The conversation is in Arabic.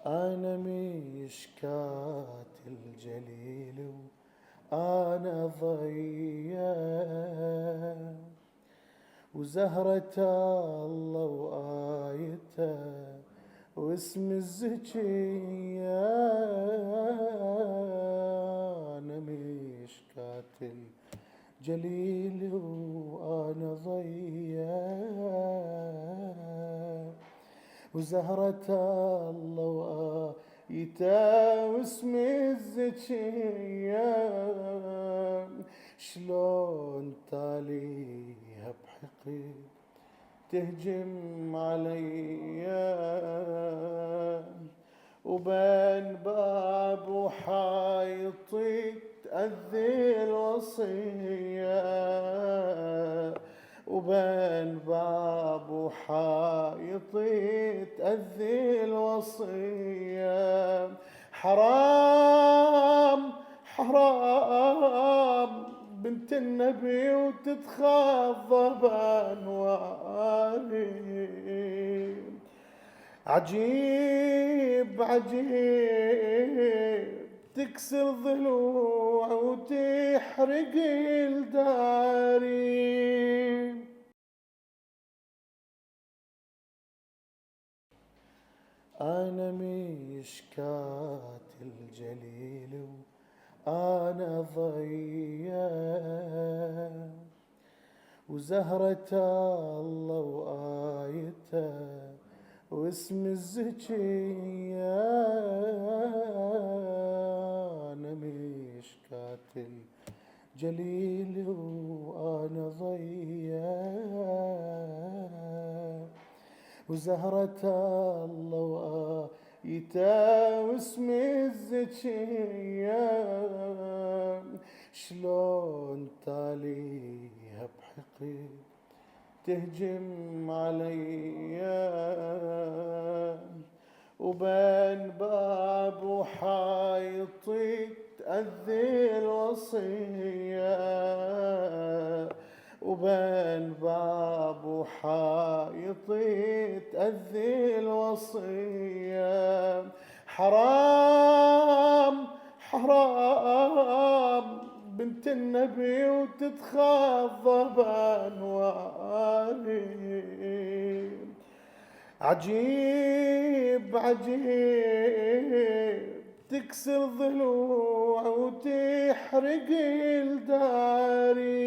أنا مشكاة الجليل وأنا ضيّة، وزهرة الله وآيته واسم الزكية. أنا مشكاة الجليل وأنا ضيّة، وزهرة الله وآيته واسم الزكية. شلون تاليها بحقد تهجم عليا، وبين باب وحايطي تأذي الوصية، وبين باب وحايطي تأذي الوصية. حرام حرام بنت النبي وتتخاض بأنواري. عجيب عجيب تكسر ضلوع وتحرق الداري. أنا مشكاة الجليل وأنا ضيّة، وزهرة الله وآيته واسم الزكية. أنا مشكاة الجليل وأنا ضيّة، وزهرة الله وآيته واسم الزكية. شلون تاليها بحقد تهجم عليا، وبين باب وحايطي تأذي الوصية، وبين باب وحايطي تأذي الوصية. حرام حرام بنت النبي وتتخاض بأنواري. عجيب عجيب تكسر ضلوع وتحرق الداري.